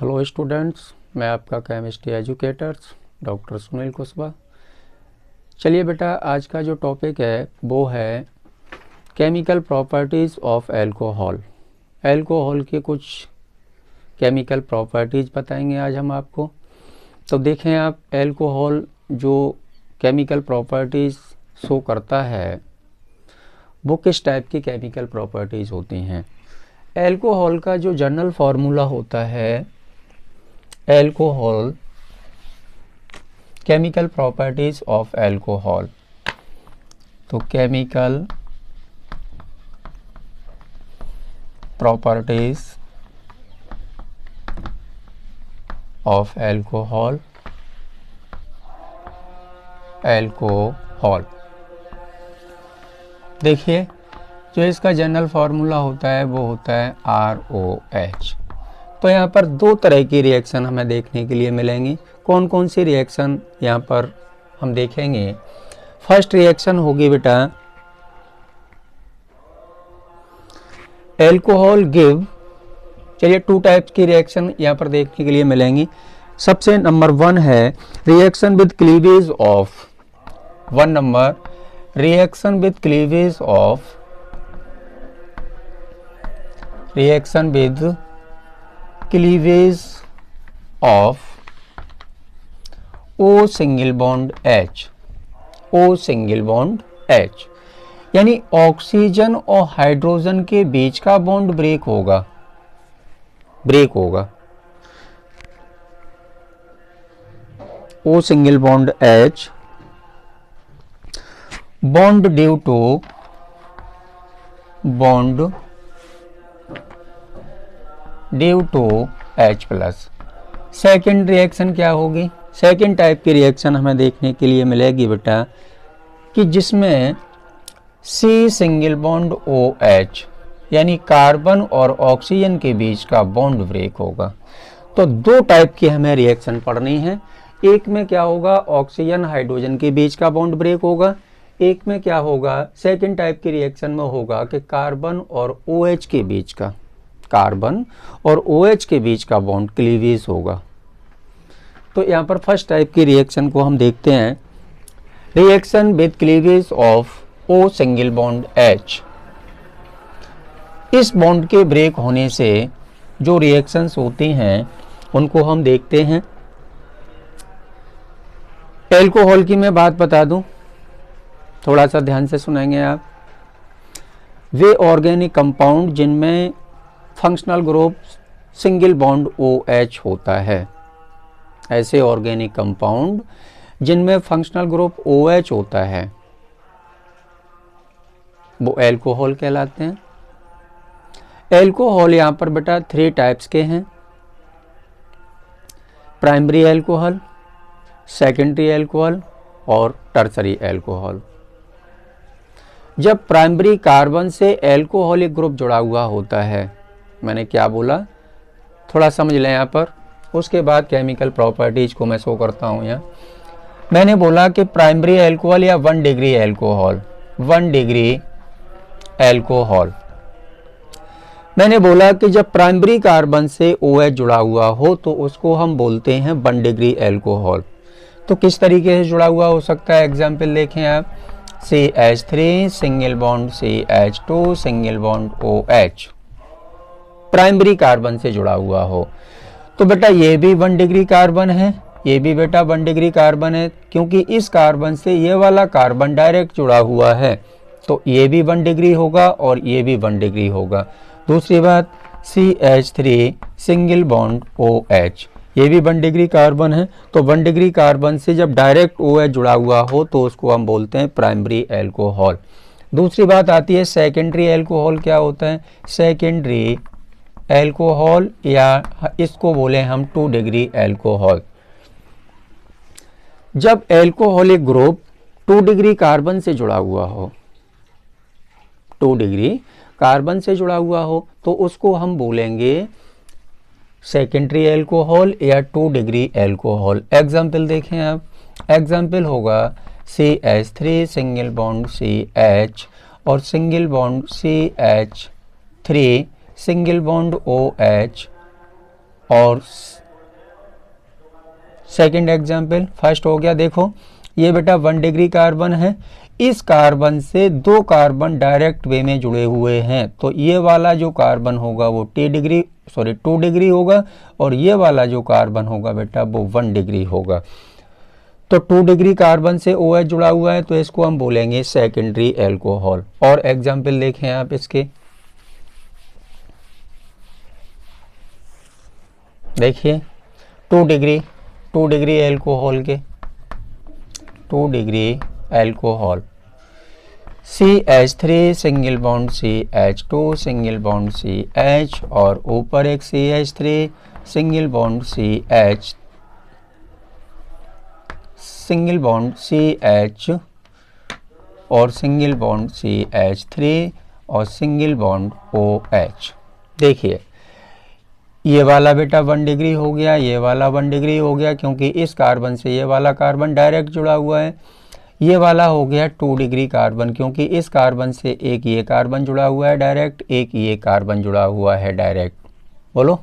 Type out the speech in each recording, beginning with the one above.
Hello students, मैं आपका chemistry educators doctor Sunil Kushwaha. चलिए बेटा, आज का जो टॉपिक है वो है chemical properties of alcohol. Alcohol के कुछ केमिकल प्रॉपर्टीज़ बताएंगे आज हम आपको। तो देखें आप, अल्कोहल जो केमिकल प्रॉपर्टीज़ शो करता है वो किस टाइप की केमिकल प्रॉपर्टीज़ होती हैं। अल्कोहल का जो जनरल फार्मूला होता है, alcohol chemical properties of alcohol, तो केमिकल प्रॉपर्टीज ऑफ अल्कोहल देखिए, जो इसका जनरल फार्मूला होता है वो होता है ROH। तो यहाँ पर दो तरह की रिएक्शन हमें देखने के लिए मिलेंगी। कौन कौन सी रिएक्शन यहाँ पर हम देखेंगे। फर्स्ट रिएक्शन होगी बेटा, अल्कोहल गिव। चलिए, टू टाइप्स की रिएक्शन यहाँ पर देखने के लिए मिलेंगी। सबसे नंबर वन है reaction with cleavage of, one number reaction with cleavage of, reaction with cleavage of O single bond H, O single bond H, यानी ऑक्सीजन और हाइड्रोजन के बीच का बॉन्ड ब्रेक होगा, O single bond H, bond due to H plus. Second reaction क्या होगी, second type की reaction हमें देखने के लिए मिलेगी बेटा कि जिसमें C सिंगल बॉन्ड OH, यानी कार्बन और ऑक्सीजन के बीच का बॉन्ड ब्रेक होगा। तो दो टाइप की हमें रिएक्शन पढ़नी है। एक में क्या होगा, ऑक्सीजन हाइड्रोजन के बीच का बॉन्ड ब्रेक होगा। एक में क्या होगा, सेकेंड टाइप की रिएक्शन में होगा कि कार्बन और OH के बीच का, कार्बन और OH के बीच का बॉन्ड क्लीवेज होगा। तो यहाँ पर फर्स्ट टाइप की रिएक्शन को हम देखते हैं, reaction with cleavage of O single bond H। इस बॉन्ड के ब्रेक होने से जो रिएक्शंस होती हैं उनको हम देखते हैं। अल्कोहल की मैं बात बता दूं, थोड़ा सा ध्यान से सुनेंगे आप। वे ऑर्गेनिक कंपाउंड जिनमें functional group single bond OH होता है, ऐसे ऑर्गेनिक कंपाउंड जिनमें फंक्शनल ग्रुप OH होता है वो अल्कोहल कहलाते हैं। अल्कोहल यहाँ पर बेटा थ्री टाइप्स के हैं, प्राइमरी अल्कोहल, सेकेंडरी अल्कोहल और टर्सरी अल्कोहल। जब प्राइमरी कार्बन से अल्कोहलिक ग्रुप जुड़ा हुआ होता है, मैंने क्या बोला थोड़ा समझ लें यहाँ पर, उसके बाद केमिकल प्रॉपर्टीज को मैं शो करता हूँ। यहाँ मैंने बोला कि प्राइमरी अल्कोहल या 1 डिग्री अल्कोहल, 1 डिग्री अल्कोहल, मैंने बोला कि जब प्राइमरी कार्बन से OH जुड़ा हुआ हो तो उसको हम बोलते हैं 1 डिग्री अल्कोहल। तो किस तरीके से जुड़ा हुआ हो सकता है, एग्जाम्पल देखें आप, CH3 single bond CH2 single bond OH, primary carbon से जुड़ा हुआ हो। तो बेटा ये भी 1 डिग्री कार्बन है, ये भी बेटा 1 डिग्री कार्बन है, क्योंकि इस कार्बन से ये वाला कार्बन डायरेक्ट जुड़ा हुआ है, तो ये भी 1 डिग्री होगा और ये भी 1 डिग्री होगा। दूसरी बात, CH3 सिंगल बॉन्ड OH, ये भी 1 डिग्री कार्बन है, तो 1 डिग्री कार्बन से जब डायरेक्ट OH जुड़ा हुआ हो तो उसको हम बोलते हैं प्राइमरी अल्कोहल। दूसरी बात आती है सेकेंडरी अल्कोहल। क्या होता है सेकेंडरी अल्कोहल, या इसको बोले हम 2 डिग्री अल्कोहल। जब अल्कोहलिक ग्रुप 2 डिग्री कार्बन से जुड़ा हुआ हो, 2 डिग्री कार्बन से जुड़ा हुआ हो, तो उसको हम बोलेंगे सेकेंडरी अल्कोहल या 2 डिग्री अल्कोहल। एग्जाम्पल देखें आप, एग्जाम्पल होगा CH3 सिंगल बॉन्ड CH और single bond CH3 single bond OH और सेकंड एग्जाम्पल, फर्स्ट हो गया, देखो ये बेटा 1 डिग्री कार्बन है, इस कार्बन से 2 कार्बन डायरेक्ट वे में जुड़े हुए हैं, तो ये वाला जो कार्बन होगा वो 2 डिग्री होगा, और ये वाला जो कार्बन होगा बेटा वो 1 डिग्री होगा। तो 2 डिग्री कार्बन से OH जुड़ा हुआ है, तो इसको हम बोलेंगे सेकेंडरी एल्कोहल। और एग्जाम्पल देखें आप इसके, देखिए 2 डिग्री एल्कोहल के, 2 degree alcohol, CH3 single bond CH2 single bond CH, और ऊपर एक CH3 single bond CH single bond CH, और सिंगल बॉन्ड CH3 और सिंगल बॉन्ड OH। देखिए ये वाला बेटा 1 डिग्री हो गया, ये वाला 1 डिग्री हो गया, क्योंकि इस कार्बन से ये वाला कार्बन डायरेक्ट जुड़ा हुआ है। ये वाला हो गया 2 डिग्री कार्बन, क्योंकि इस कार्बन से एक ये कार्बन जुड़ा हुआ है डायरेक्ट, एक ये कार्बन जुड़ा हुआ है डायरेक्ट, बोलो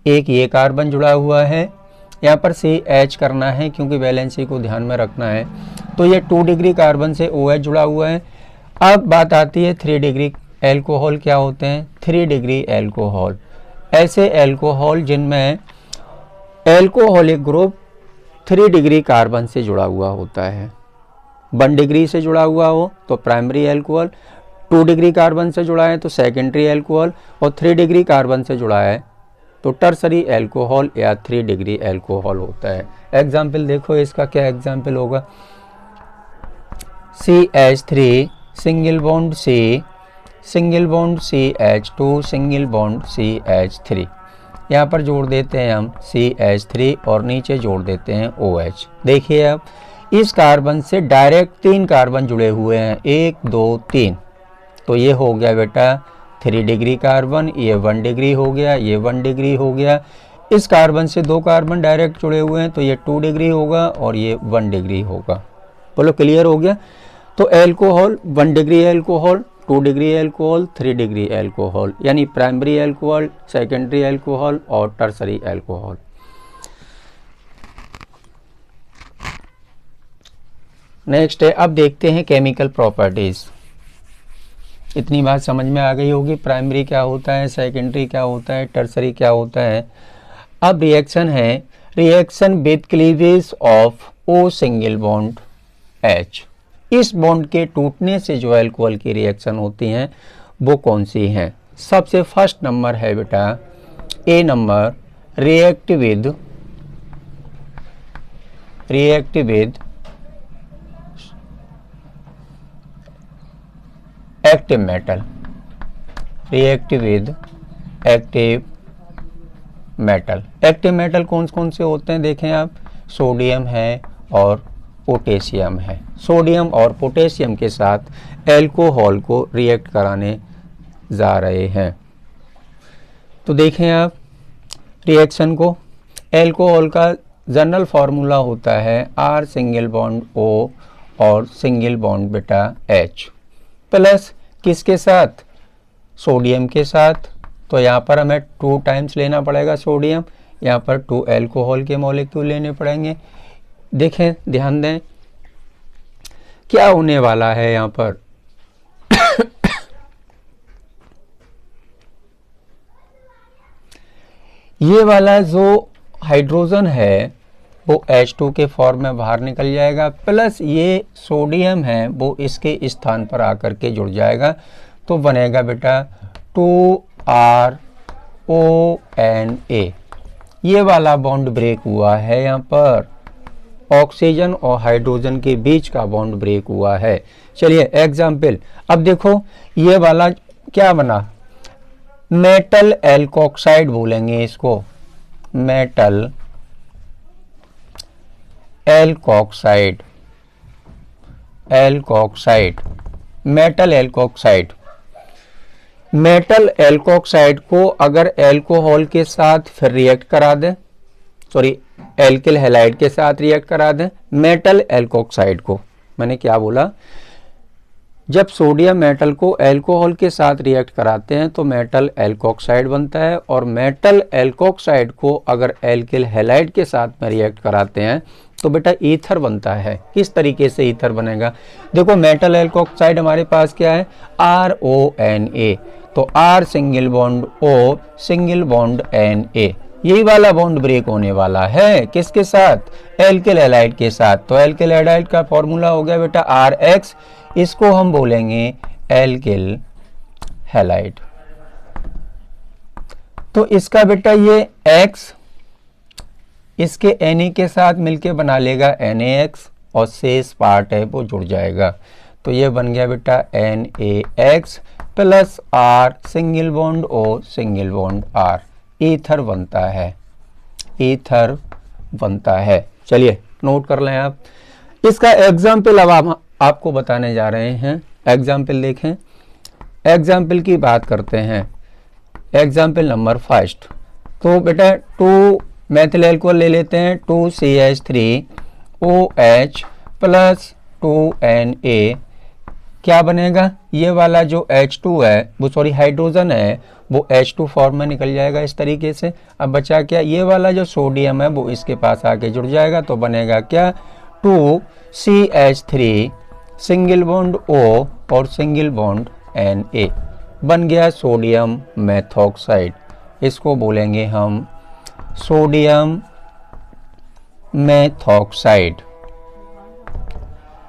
एक ये कार्बन जुड़ा हुआ है, यहाँ पर CH करना है क्योंकि वैलेंसी को ध्यान में रखना है। तो ये 2 डिग्री कार्बन से OH जुड़ा हुआ है। अब बात आती है 3 डिग्री एल्कोहल क्या होते हैं। 3 डिग्री एल्कोहल ऐसे एल्कोहल जिनमें एल्कोहलिक ग्रुप 3 डिग्री कार्बन से जुड़ा हुआ होता है। 1 डिग्री से जुड़ा हुआ हो तो प्राइमरी एल्कोहल, 2 डिग्री कार्बन से जुड़ा है तो सेकेंडरी एल्कोहल, और 3 डिग्री कार्बन से जुड़ा है तो टर्सरी एल्कोहल या 3 डिग्री एल्कोहल होता है। एग्जाम्पल देखो इसका, क्या एग्जाम्पल होगा। CH3 single bond C single bond CH2 single bond CH3, यहाँ पर जोड़ देते हैं हम CH3 और नीचे जोड़ देते हैं OH। देखिए अब इस कार्बन से डायरेक्ट 3 कार्बन जुड़े हुए हैं, 1 2 3, तो ये हो गया बेटा 3 डिग्री कार्बन, ये 1 डिग्री हो गया, ये 1 डिग्री हो गया। इस कार्बन से 2 कार्बन डायरेक्ट जुड़े हुए हैं तो ये 2 डिग्री होगा और ये 1 डिग्री होगा। बोलो क्लियर हो गया। तो alcohol 1 degree alcohol, 2 degree alcohol, 3 degree alcohol, यानी प्राइमरी एल्कोहल, सेकेंडरी एल्कोहल और टर्सरी एल्कोहल। नेक्स्ट है, अब देखते हैं केमिकल प्रॉपर्टीज। इतनी बात समझ में आ गई होगी, प्राइमरी क्या होता है, सेकेंडरी क्या होता है, टर्सरी क्या होता है। अब रिएक्शन है, reaction with cleavage of O single bond H। इस बॉन्ड के टूटने से जो एल्कोहल की रिएक्शन होती हैं वो कौन सी हैं। सबसे फर्स्ट नंबर है बेटा A number, react with active metal, react with active metal. Active metal कौन कौन से होते हैं देखें आप, सोडियम है और पोटेशियम है। सोडियम और पोटेशियम के साथ एल्कोहल को रिएक्ट कराने जा रहे हैं। तो देखें आप रिएक्शन को, एल्कोहल का जनरल फार्मूला होता है R सिंगल बॉन्ड O और सिंगल बॉन्ड बेटा H प्लस किसके साथ, सोडियम के साथ। तो यहाँ पर हमें 2 टाइम्स लेना पड़ेगा सोडियम, यहाँ पर 2 एल्कोहल के मॉलिक्यूल लेने पड़ेंगे। देखें ध्यान दें क्या होने वाला है यहाँ पर। ये वाला जो हाइड्रोजन है वो H2 के फॉर्म में बाहर निकल जाएगा, प्लस ये सोडियम है वो इसके स्थान पर आकर के जुड़ जाएगा, तो बनेगा बेटा 2RONA। ये वाला बॉन्ड ब्रेक हुआ है, यहाँ पर ऑक्सीजन और हाइड्रोजन के बीच का बॉन्ड ब्रेक हुआ है। चलिए एग्जाम्पल, अब देखो ये वाला क्या बना, मेटल एल्कोक्साइड बोलेंगे इसको, metal alkoxide, metal alkoxide. Metal alkoxide को अगर एल्कोहल के साथ फिर रिएक्ट करा दें, सॉरी एल्किल हैलाइड के साथ रिएक्ट करा दें, मेटल एल्कोक्साइड को, मैंने क्या बोला, जब सोडियम मेटल को अल्कोहल के साथ रिएक्ट कराते हैं तो मेटल एल्कोक्साइड बनता है, और मेटल एल्कोक्साइड को अगर एल्किल हैलाइड के साथ में रिएक्ट कराते हैं तो बेटा ईथर बनता है। किस तरीके से ईथर बनेगा? देखो मेटल एल्कोक्साइड हमारे पास क्या है, RONA, तो R single bond O single bond Na, यही वाला बॉन्ड ब्रेक होने वाला है किसके साथ, एल्किल हैलाइड के साथ। तो एल्किल हैलाइड का फॉर्मूला हो गया बेटा RX, इसको हम बोलेंगे एल्किल हैलाइड। तो इसका बेटा ये X इसके Na के साथ मिलके बना लेगा NaX, और शेष पार्ट है वो जुड़ जाएगा। तो ये बन गया बेटा NaX plus R single bond O single bond R, ether बनता है, ईथर बनता है। चलिए नोट कर लें आप। इसका एग्जाम्पल अब हम आपको बताने जा रहे हैं। एग्जाम्पल देखें, एग्जाम्पल की बात करते हैं। एग्जाम्पल नंबर फर्स्ट, तो बेटा 2 मेथिल एल्कोहल ले लेते हैं, 2CH3OH प्लस 2Na, क्या बनेगा, ये वाला जो H2 है वो सॉरी हाइड्रोजन है वो H2 फॉर्म में निकल जाएगा इस तरीके से। अब बचा क्या, ये वाला जो सोडियम है वो इसके पास आके जुड़ जाएगा, तो बनेगा क्या 2CH3 सिंगल बॉन्ड O और सिंगल बॉन्ड Na, बन गया सोडियम मेथॉक्साइड। इसको बोलेंगे हम सोडियम मेथॉक्साइड।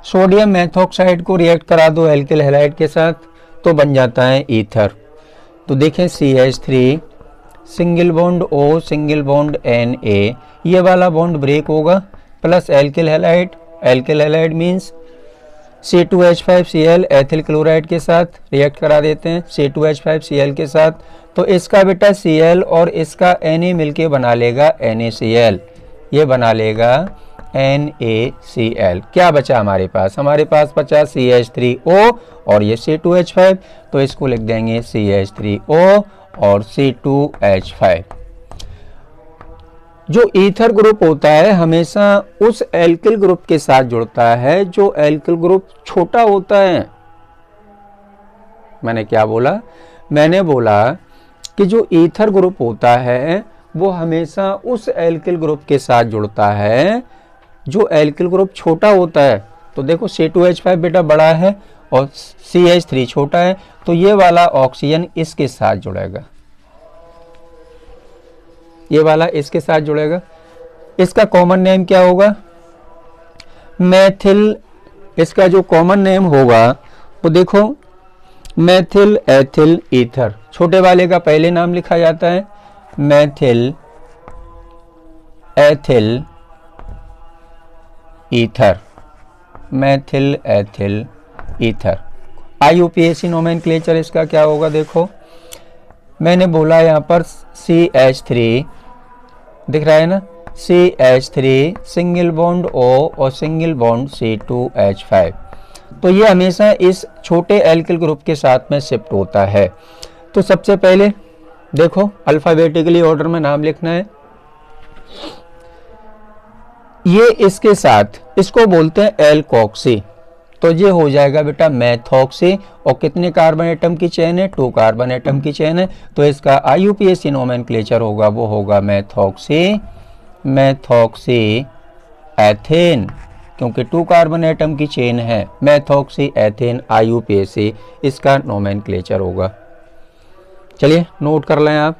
सोडियम मेथॉक्साइड को रिएक्ट करा दो एल्किल हैलाइड के साथ तो बन जाता है ईथर। तो देखें CH3 single bond O single bond Na, ये वाला बॉन्ड ब्रेक होगा, plus alkyl halide, alkyl halide means C2H5Cl ethyl chloride के साथ रिएक्ट करा देते हैं C2H5Cl के साथ, तो इसका बेटा Cl और इसका Na मिलके बना लेगा NaCl, ये बना लेगा NaCl। क्या बचा हमारे पास, हमारे पास बचा CH3O और ये C2H5, तो इसको लिख देंगे CH3O और C2H5। जो ईथर ग्रुप होता है हमेशा उस एल्किल ग्रुप के साथ जुड़ता है जो एल्किल ग्रुप छोटा होता है। मैंने क्या बोला, मैंने बोला कि जो ईथर ग्रुप होता है वो हमेशा उस एल्किल ग्रुप के साथ जुड़ता है जो एल्किल ग्रुप छोटा होता है। तो देखो C2H5 बेटा बड़ा है और CH3 छोटा है, तो ये वाला ऑक्सीजन इसके साथ जुड़ेगा, ये वाला इसके साथ जुड़ेगा। इसका कॉमन नेम क्या होगा, मेथिल, इसका जो कॉमन नेम होगा वो देखो मेथिल एथिल ईथर। छोटे वाले का पहले नाम लिखा जाता है methyl ethyl ether, methyl ethyl ether. IUPAC nomenclature इसका क्या होगा, देखो मैंने बोला यहाँ पर CH3 दिख रहा है ना, CH3 सिंगल बॉन्ड O और सिंगल बॉन्ड C2H5, तो ये हमेशा इस छोटे एल्किल ग्रुप के साथ में शिफ्ट होता है। तो सबसे पहले देखो अल्फाबेटिकली ऑर्डर में नाम लिखना है, ये इसके साथ इसको बोलते हैं एल्कोक्सी, तो ये हो जाएगा बेटा मेथॉक्सी। और कितने कार्बन एटम की चेन है, 2 कार्बन एटम की चेन है, तो इसका IUPAC नोमेनक्लेचर होगा वो होगा मेथॉक्सी, मेथॉक्सी एथेन, क्योंकि 2 कार्बन एटम की चेन है, मेथॉक्सी एथेन IUPAC इसका नोमेनक्लेचर होगा। चलिए नोट कर लें आप।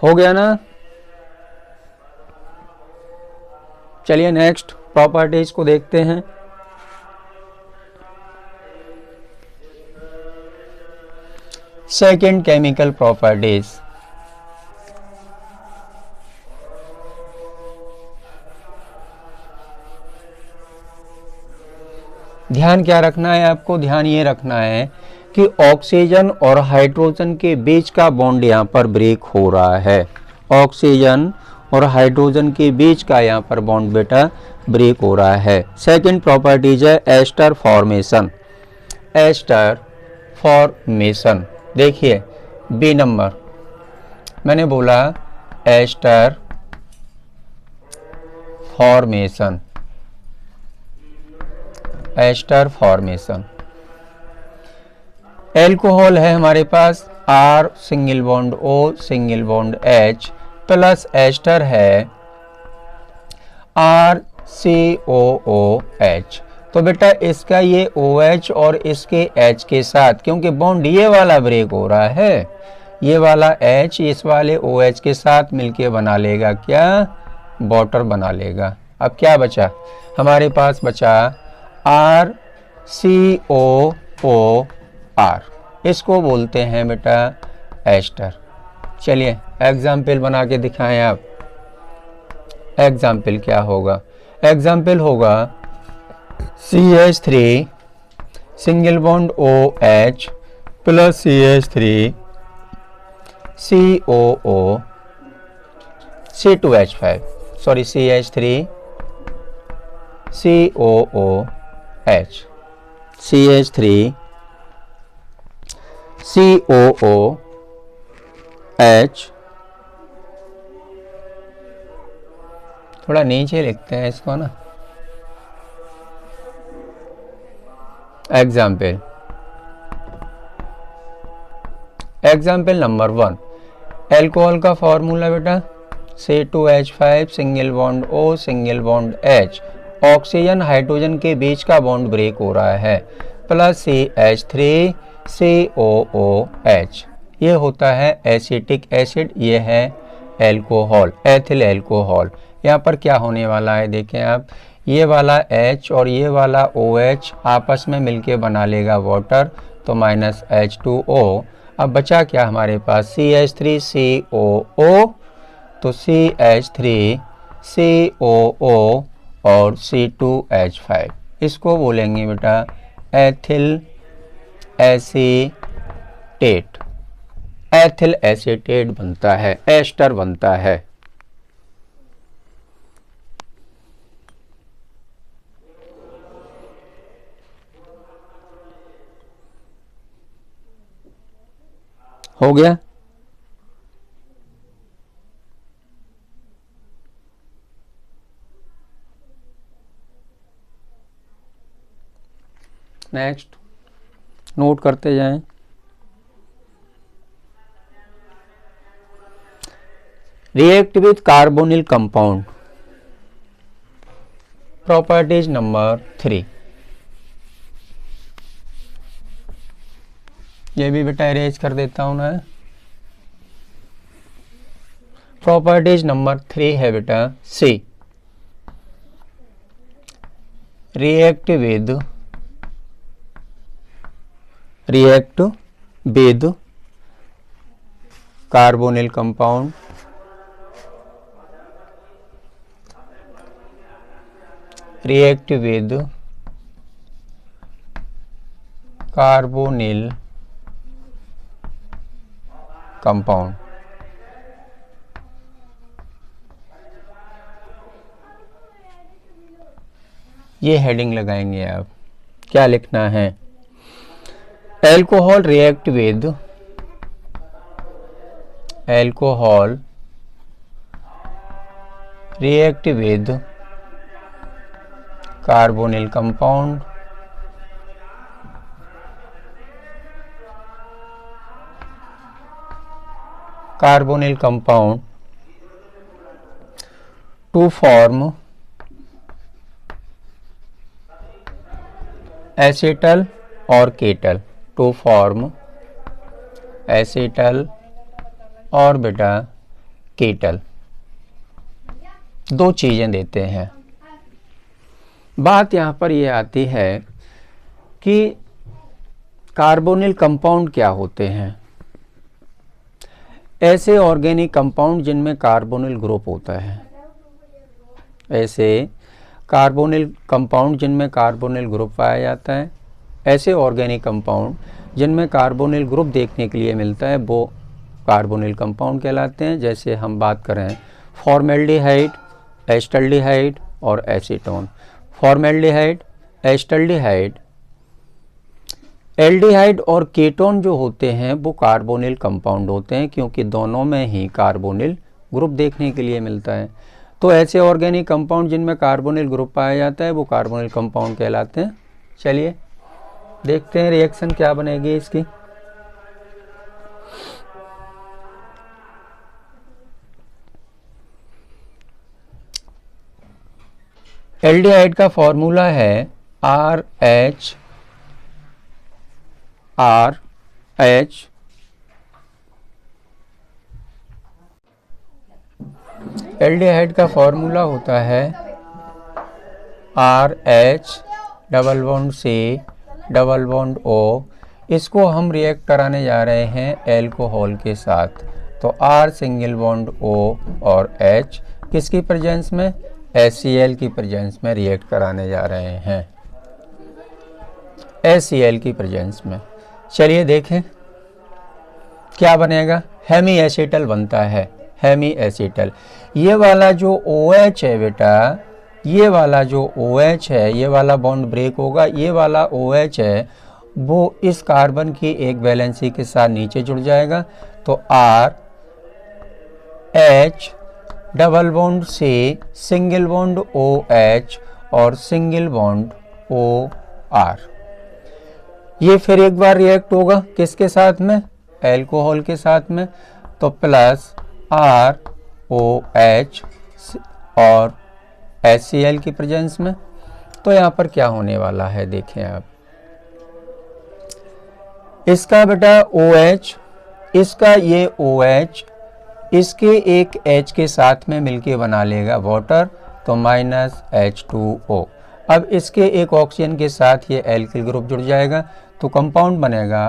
हो गया ना। चलिए नेक्स्ट प्रॉपर्टीज को देखते हैं। सेकेंड केमिकल प्रॉपर्टीज, ध्यान क्या रखना है आपको, ध्यान ये रखना है कि ऑक्सीजन और हाइड्रोजन के बीच का बॉन्ड यहाँ पर ब्रेक हो रहा है, ऑक्सीजन और हाइड्रोजन के बीच का यहाँ पर बॉन्ड बेटा ब्रेक हो रहा है। सेकंड प्रॉपर्टीज है एस्टर फॉर्मेशन, एस्टर फॉर्मेशन। देखिए बी नंबर मैंने बोला ester formation, ester formation. Alcohol है हमारे पास R single bond O single bond H plus ester है RCOOH। तो बेटा इसका ये OH और इसके H के साथ, क्योंकि बॉन्ड ये वाला ब्रेक हो रहा है, ये वाला H इस वाले OH के साथ मिलके बना लेगा क्या, वाटर बना लेगा। अब क्या बचा हमारे पास, बचा RCOOR, इसको बोलते हैं बेटा एस्टर। चलिए एग्जाम्पल बना के दिखाएं आप। एग्जाम्पल क्या होगा, एग्जाम्पल होगा CH3 single bond OH plus CH3 COO C2H5, sorry CH3 COOH, CH3 COOH। थोड़ा नीचे लिखते हैं इसको ना। एग्जाम्पल, एग्जाम्पल नंबर 1, एल्कोहल का फॉर्मूला बेटा C2H5 single bond O single bond H, oxygen hydrogen के बीच का बॉन्ड ब्रेक हो रहा है, प्लस CH3 COOH, ये होता है एसिटिक एसिड, ये है एल्कोहल, एथिल एल्कोहल। यहाँ पर क्या होने वाला है देखें आप, ये वाला H और ये वाला OH आपस में मिलके बना लेगा वाटर, तो माइनस H2O। अब बचा क्या हमारे पास, CH3COO, तो CH3COO और C2H5, इसको बोलेंगे बेटा एथिल एसीटेट, एथिल एसीटेट बनता है, एस्टर बनता है। हो गया। नेक्स्ट नोट करते जाएं। React with carbonyl compound, properties number 3। ये भी बेटा अरेंज कर देता हूं ना। प्रॉपर्टीज नंबर 3 है बेटा C, react with carbonyl compound, react with carbonyl compound. ये हेडिंग लगाएंगे आप, क्या लिखना है, alcohol react with, alcohol react with carbonyl compound, carbonyl compound to form acetal और केटल, टू फॉर्म एसिटल और बेटा केटल, दो चीजें देते हैं। बात यहाँ पर ये आती है कि कार्बोनिल कंपाउंड क्या होते हैं। ऐसे ऑर्गेनिक कंपाउंड जिनमें कार्बोनिल ग्रुप होता है, ऐसे कार्बोनिल कंपाउंड जिनमें कार्बोनिल ग्रुप पाया जाता है, ऐसे ऑर्गेनिक कंपाउंड जिनमें कार्बोनिल ग्रुप देखने के लिए मिलता है, वो कार्बोनिल कंपाउंड कहलाते हैं। जैसे हम बात करें फॉर्मेल्डिहाइड, एस्टल्डिहाइड और एसीटोन। फॉर्मेल्डिहाइड, एस्टल्डिहाइड, एल्डिहाइड और कीटोन जो होते हैं वो कार्बोनिल कंपाउंड होते हैं, क्योंकि दोनों में ही कार्बोनिल ग्रुप देखने के लिए मिलता है। तो ऐसे ऑर्गेनिक कंपाउंड जिनमें कार्बोनिल ग्रुप पाया जाता है वो कार्बोनिल कंपाउंड कहलाते हैं। चलिए देखते हैं रिएक्शन क्या बनेगी इसकी। एल्डिहाइड का फॉर्मूला है RH एल्डिहाइड का फॉर्मूला होता है RH double bond C double bond O। इसको हम रिएक्ट कराने जा रहे हैं एल्कोहल के साथ। तो R सिंगल बॉन्ड O और H किसकी प्रेजेंस में, HCl की प्रेजेंस में रिएक्ट कराने जा रहे हैं, HCl की प्रेजेंस में। चलिए देखें क्या बनेगा। हेमी एसीटल बनता है, हेमी एसीटल। ये वाला जो OH है बेटा, ये वाला जो OH है, ये वाला बॉन्ड ब्रेक होगा, ये वाला OH है वो इस कार्बन की एक वैलेंसी के साथ नीचे जुड़ जाएगा। तो R H double bond C single bond OH और सिंगल बॉन्ड OR। ये फिर एक बार रिएक्ट होगा किसके साथ में, एल्कोहल के साथ में। तो प्लस ROH और HCl की प्रेजेंस में। तो यहाँ पर क्या होने वाला है देखें आप, इसका बेटा OH, इसका ये OH इसके एक H के साथ में मिलके बना लेगा वाटर, तो -H2O। अब इसके एक ऑक्सीजन के साथ ये एल्किल ग्रुप जुड़ जाएगा, तो कंपाउंड बनेगा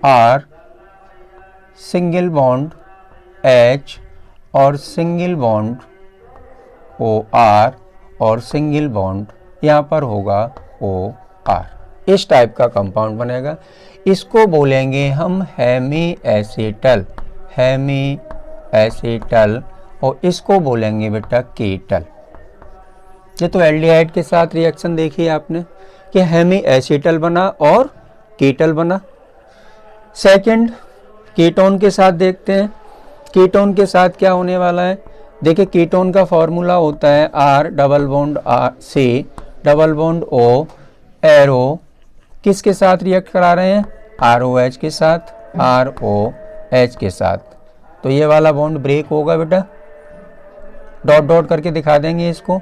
R सिंगल बॉन्ड H और सिंगल बॉन्ड OR और सिंगल बॉन्ड यहाँ पर होगा OR। इस टाइप का कंपाउंड बनेगा। इसको बोलेंगे हम हेमी एसीटल, हेमी एसीटल, और इसको बोलेंगे बेटा कीटल। ये तो एल्डिहाइड के साथ रिएक्शन देखी आपने कि हेमी एसीटल बना और कीटल बना। सेकंड कीटोन के साथ देखते हैं, कीटोन के साथ क्या होने वाला है। देखिए कीटोन का फॉर्मूला होता है R double bond C double bond O, arrow किसके साथ रिएक्ट करा रहे हैं, ROH के साथ, ROH के साथ। तो ये वाला बॉन्ड ब्रेक होगा बेटा, डॉट डॉट करके दिखा देंगे इसको।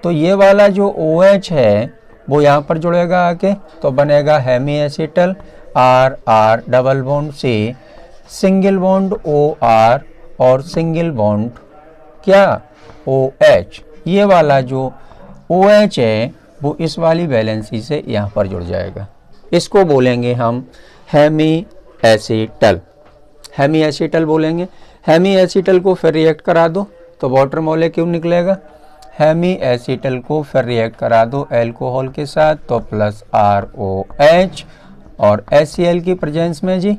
तो ये वाला जो OH है वो यहाँ पर जुड़ेगा आके, तो बनेगा hemi acetal R double bond C single bond OR और सिंगल बॉन्ड क्या OH। ये वाला जो OH है वो इस वाली वैलेंसी से यहाँ पर जुड़ जाएगा। इसको बोलेंगे हम हेमी एसीटल, हेमी एसीटल बोलेंगे। हेमी एसीटल को फिर रिएक्ट करा दो तो वाटर मॉलिक्यूल निकलेगा। हेमी एसीटल को फिर रिएक्ट करा दो एल्कोहल के साथ, तो प्लस ROH और HCl की प्रेजेंस में जी।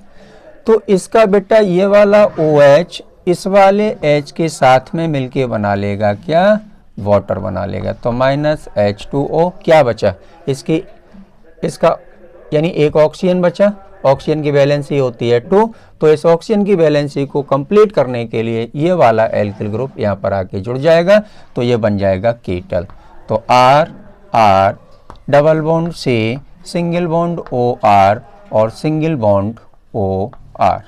तो इसका बेटा ये वाला OH इस वाले H के साथ में मिलके बना लेगा क्या, वाटर बना लेगा। तो -H2O क्या बचा, इसका यानी एक ऑक्सीजन बचा। ऑक्सीजन की वैलेंसी होती है 2, तो इस ऑक्सीजन की वैलेंसी को कंप्लीट करने के लिए ये वाला एल्किल ग्रुप यहाँ पर आके जुड़ जाएगा, तो ये बन जाएगा कीटल। तो R double bond C single bond OR और सिंगल बॉन्ड OR।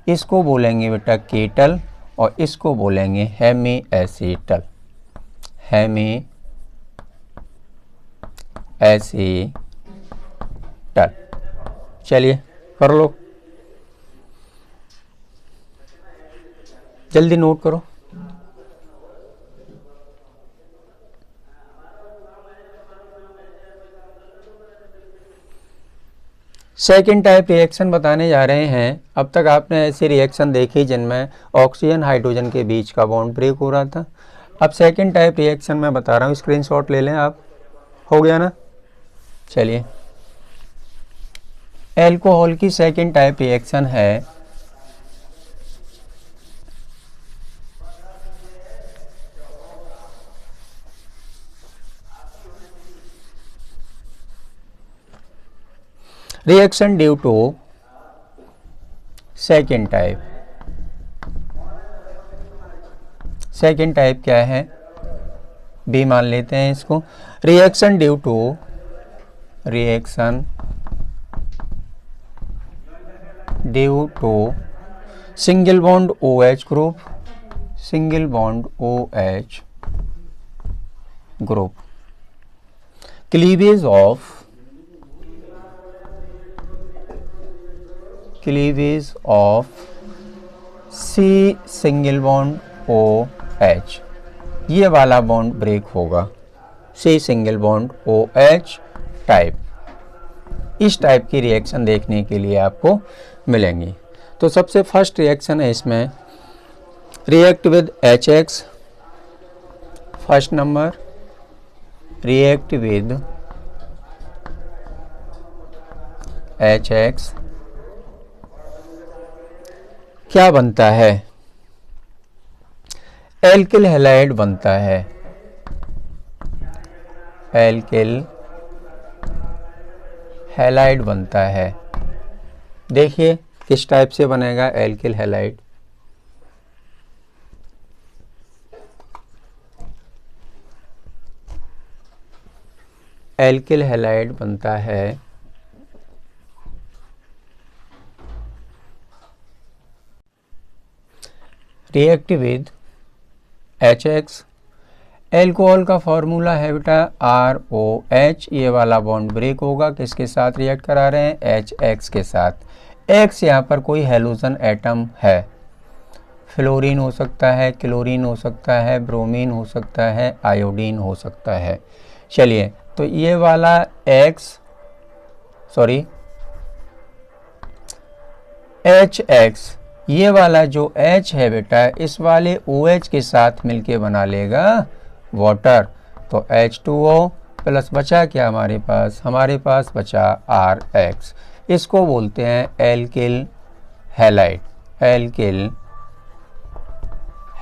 इसको बोलेंगे बेटा कीटल और इसको बोलेंगे हेमी एसीटल, हेमी एसीटल। चलिए कर लो, जल्दी नोट करो। सेकेंड टाइप रिएक्शन बताने जा रहे हैं। अब तक आपने ऐसी रिएक्शन देखी जिनमें ऑक्सीजन हाइड्रोजन के बीच का बॉन्ड ब्रेक हो रहा था। अब सेकेंड टाइप रिएक्शन मैं बता रहा हूँ, स्क्रीनशॉट ले लें आप। हो गया ना। चलिए एल्कोहल की सेकेंड टाइप रिएक्शन है reaction due to second type, second type क्या है, बी मान लेते हैं इसको। Reaction due to, reaction due to single bond OH group, single bond OH group, cleavage of C single bond OH, ये वाला bond break होगा, C single bond OH type. इस टाइप की रिएक्शन देखने के लिए आपको मिलेंगी। तो सबसे फर्स्ट रिएक्शन है इसमें, react with HX, first number react with HX, क्या बनता है, एल्किल हैलाइड बनता है, एल्किल हैलाइड बनता है। देखिए किस टाइप से बनेगा एल्किल हैलाइड, एल्किल हैलाइड बनता है रिएक्ट विद HX, एल्कोहल का फॉर्मूला है बेटा ROH, ये वाला बॉन्ड ब्रेक होगा, किसके साथ रिएक्ट करा रहे हैं, HX के साथ। X यहाँ पर कोई हेलोजन एटम है, फ्लोरीन हो सकता है, क्लोरीन हो सकता है, ब्रोमीन हो सकता है, आयोडीन हो सकता है। चलिए तो ये वाला HX, ये वाला जो H है बेटा, इस वाले OH के साथ मिलके बना लेगा वाटर, तो H2O प्लस बचा क्या हमारे पास बचा RX, इसको बोलते हैं एल्किल हैलाइड, एल्किल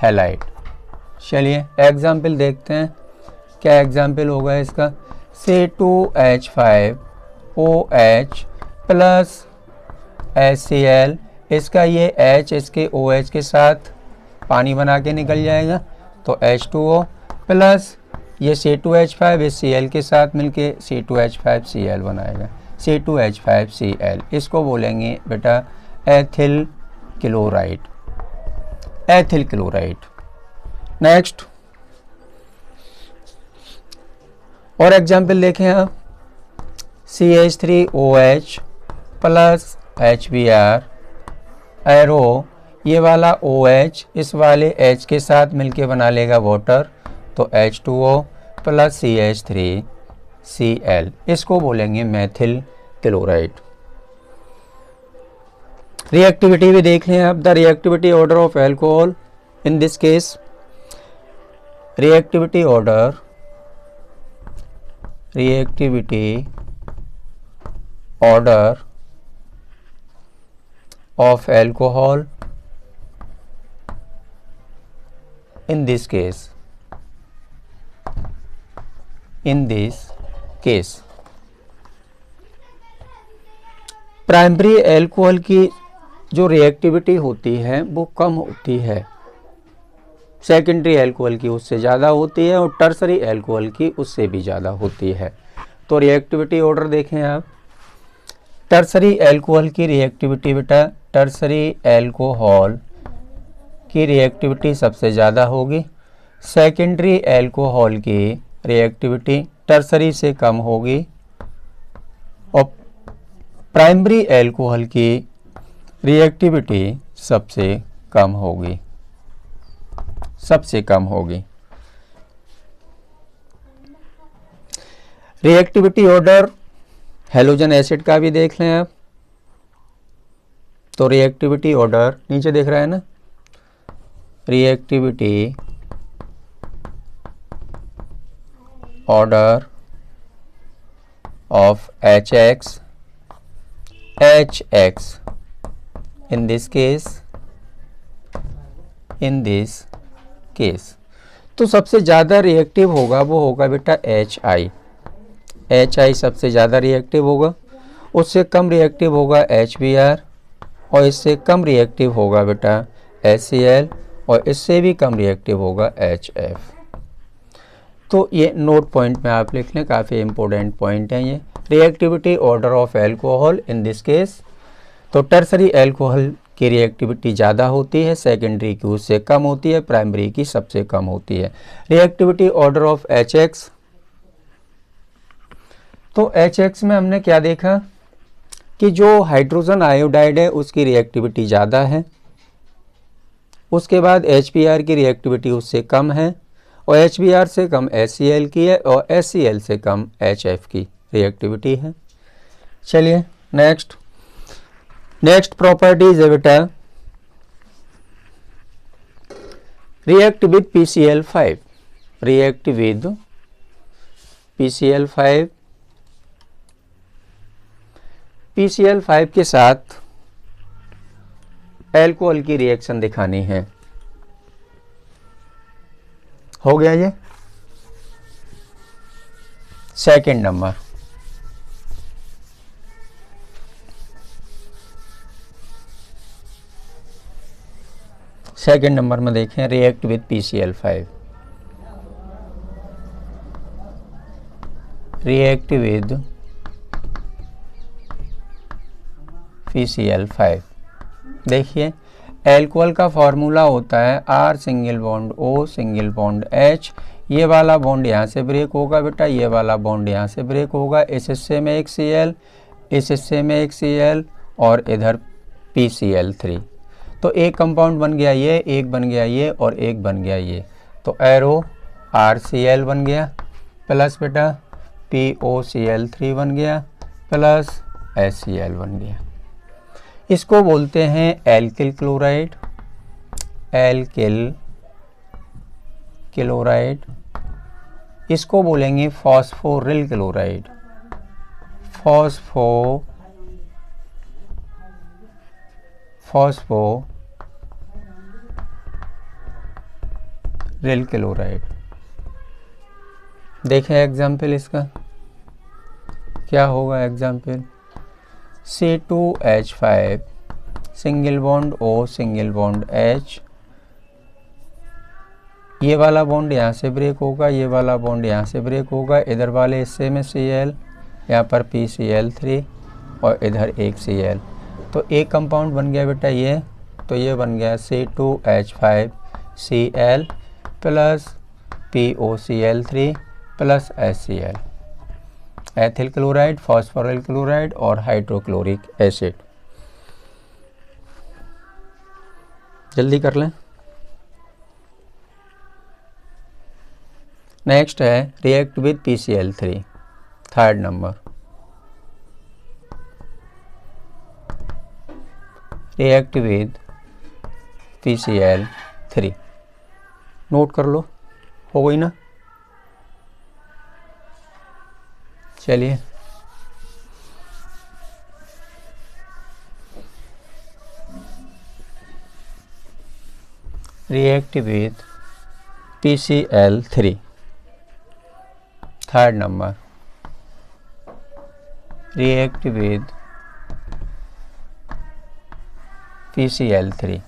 हैलाइड। चलिए एग्जाम्पल देखते हैं, क्या एग्जाम्पल होगा इसका, C2H5OH प्लस HCl, इसका ये H इसके OH के साथ पानी बना के निकल जाएगा, तो H2O प्लस ये C2H5 इस Cl के साथ मिलके C2H5Cl बनाएगा, C2H5Cl, इसको बोलेंगे बेटा ethyl chloride, ethyl chloride. Next और एग्जाम्पल देखें आप, CH3OH प्लस HBr एरो, ये वाला OH इस वाले H के साथ मिलके बना लेगा वाटर, तो H2O प्लस CH3Cl, इसको बोलेंगे मेथिल क्लोराइड। रिएक्टिविटी भी देख लें आप, the reactivity order of alcohol in this case, reactivity order of alcohol in this case, primary alcohol की जो रिएक्टिविटी होती है वो कम होती है, सेकेंडरी एल्कोहल की उससे ज़्यादा होती है, और टर्सरी एल्कोहल की उससे भी ज़्यादा होती है। तो रिएक्टिविटी ऑर्डर देखें आप, टर्सरी एल्कोहल की रिएक्टिविटी बेटा, टर्सरी एल्कोहल की रिएक्टिविटी सबसे ज़्यादा होगी, सेकेंडरी एल्कोहल की रिएक्टिविटी टर्सरी से कम होगी, और प्राइमरी एल्कोहल की रिएक्टिविटी सबसे कम होगी, सबसे कम होगी। रिएक्टिविटी ऑर्डर हेलोजन एसिड का भी देख लें आप, तो रिएक्टिविटी ऑर्डर नीचे देख रहा है ना, reactivity order of HX in this case, तो सबसे ज़्यादा रिएक्टिव होगा वो होगा बेटा HI सबसे ज़्यादा रिएक्टिव होगा, उससे कम रिएक्टिव होगा HBr, और इससे कम रिएक्टिव होगा बेटा HCl, और इससे भी कम रिएक्टिव होगा HF। तो ये नोट पॉइंट में आप लिख लें, काफ़ी इंपॉर्टेंट पॉइंट हैं ये। Reactivity order of alcohol in this case, तो टर्सरी एल्कोहल की रिएक्टिविटी ज़्यादा होती है, सेकेंडरी की उससे कम होती है, प्राइमरी की सबसे कम होती है। रिएक्टिविटी ऑर्डर ऑफ HX, तो HX में हमने क्या देखा कि जो हाइड्रोजन आयोडाइड है उसकी रिएक्टिविटी ज़्यादा है, उसके बाद HBr की रिएक्टिविटी उससे कम है, और HBr से कम HCl की है, और HCl से कम HF की रिएक्टिविटी है। चलिए नेक्स्ट प्रॉपर्टीज है बेटा, react with PCl5, react with PCl5, PCl5 के साथ एल्कोहल की रिएक्शन दिखानी है। हो गया ये सेकंड नंबर। सेकंड नंबर में देखें, react with PCl5, react with PCl5। देखिए एल्कोहल का फॉर्मूला होता है R single bond O single bond H, ये वाला बॉन्ड यहाँ से ब्रेक होगा बेटा, ये वाला बॉन्ड यहाँ से ब्रेक होगा, इस हिस्से में एक Cl, इस हिस्से में एक Cl, और इधर PCl3। तो एक कंपाउंड बन गया ये, एक बन गया ये, और एक बन गया ये, तो एरो RCl बन गया, प्लस बेटा POCl3 बन गया, प्लस HCl बन गया। इसको बोलते हैं एल्किल क्लोराइड, एल्किल क्लोराइड। इसको बोलेंगे फॉस्फोरिल क्लोराइड, फॉस्फोरिल क्लोराइड। देखें एग्जाम्पल इसका क्या होगा। Example C2H5 single bond O single bond H, ये वाला बॉन्ड यहाँ से ब्रेक होगा, ये वाला बॉन्ड यहाँ से ब्रेक होगा, इधर वाले हिस्से में Cl, यहाँ पर PCl3, और इधर एक Cl, तो एक कंपाउंड बन गया बेटा ये, तो ये बन गया C2H5Cl plus POCl3 plus HCl, ethyl chloride, phosphoryl chloride और हाइड्रोक्लोरिक एसिड। जल्दी कर लें। नेक्स्ट है react with PCl3, third number, react with PCl3। Note कर लो, हो गई ना। चलिए react with PCl3, third number, react with PCl3।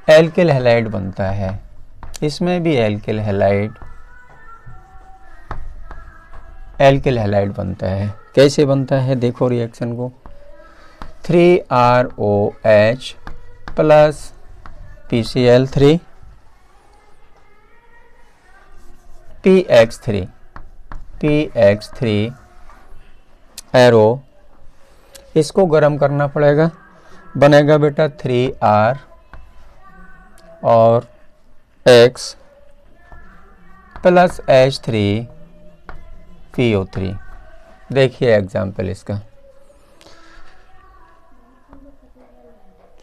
Alkyl halide बनता है, इसमें भी एल्किल हैलाइड बनता है। कैसे बनता है देखो रिएक्शन को, 3ROH plus PCl3 PX3 arrow, इसको गर्म करना पड़ेगा, बनेगा बेटा 3R और X प्लस H3PO3। देखिए एग्जाम्पल इसका,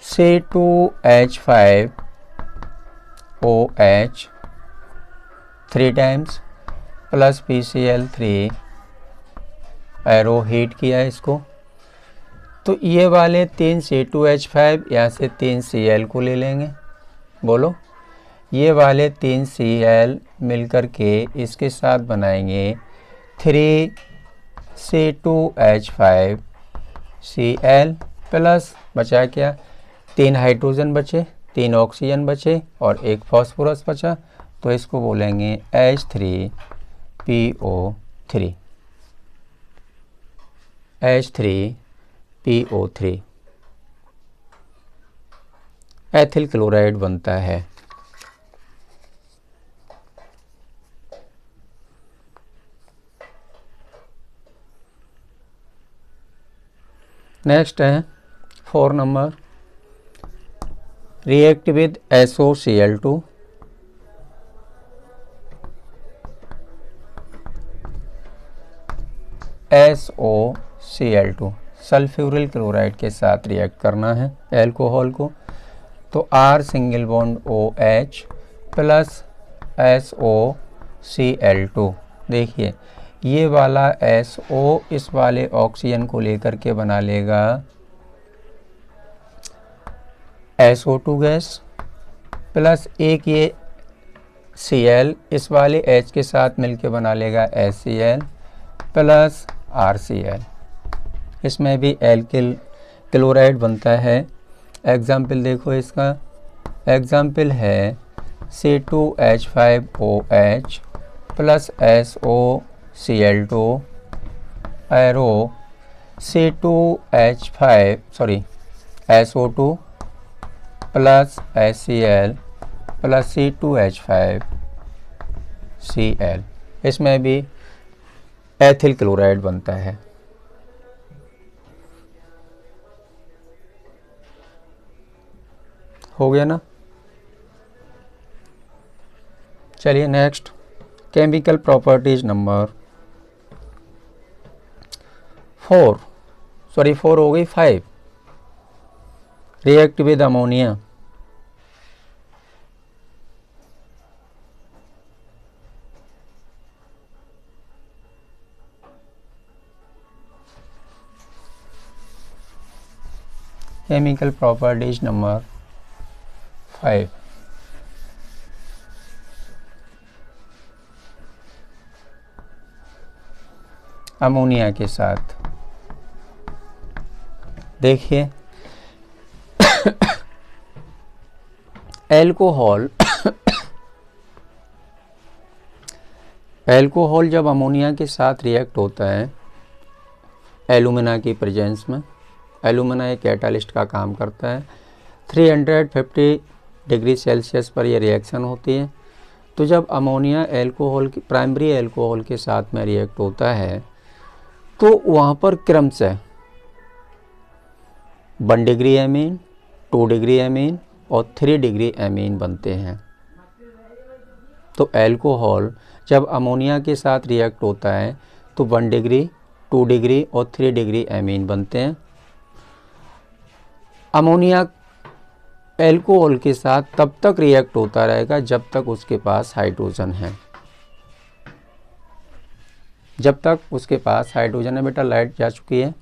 C2H5OH 3 times plus PCl3 arrow heat किया इसको, तो ये वाले 3 C2H5 यहाँ से 3 Cl को ले लेंगे, बोलो ये वाले 3 Cl मिलकर के इसके साथ बनाएंगे 3 C2H5Cl प्लस बचा क्या, 3 हाइड्रोजन बचे, 3 ऑक्सीजन बचे और 1 फॉस्फोरस बचा, तो इसको बोलेंगे H3PO3। H3PO3 एथिल क्लोराइड बनता है। नेक्स्ट है 4 number, react with SOCl2 SOCl2 sulphuryl chloride के साथ रिएक्ट करना है एल्कोहल को, तो R single bond OH plus SOCl2। देखिए ये वाला SO इस वाले ऑक्सीजन को लेकर के बना लेगा SO2 गैस, प्लस एक ये Cl इस वाले H के साथ मिलके बना लेगा HCl प्लस RCl। इसमें भी एल्किल क्लोराइड बनता है। एग्जाम्पल देखो इसका, एग्जाम्पल है C2H5OH plus SOCl2 arrow SO2 plus HCl plus C2H5Cl। इसमें भी एथिल क्लोराइड बनता है। हो गया ना। चलिए नेक्स्ट, केमिकल प्रॉपर्टीज नंबर 4 हो गई 5, react with ammonia. Chemical properties number 5, ammonia के साथ देखिए एल्कोहल एल्कोहल जब अमोनिया के साथ रिएक्ट होता है एलुमिना की प्रेजेंस में, एलुमिना एक कैटालिस्ट का काम करता है। 350 डिग्री सेल्सियस पर यह रिएक्शन होती है। तो जब अमोनिया एल्कोहल की प्राइमरी एल्कोहल के साथ में रिएक्ट होता है तो वहाँ पर क्रमशः 1 डिग्री एमीन, 2 डिग्री एमीन और 3 डिग्री एमीन बनते हैं। तो एल्कोहल जब अमोनिया के साथ रिएक्ट होता है तो 1 डिग्री, 2 डिग्री और 3 डिग्री एमीन बनते हैं। अमोनिया एल्कोहल के साथ तब तक रिएक्ट होता रहेगा जब तक उसके पास हाइड्रोजन है। जब तक उसके पास हाइड्रोजन है। बेटा लाइट जा चुकी है।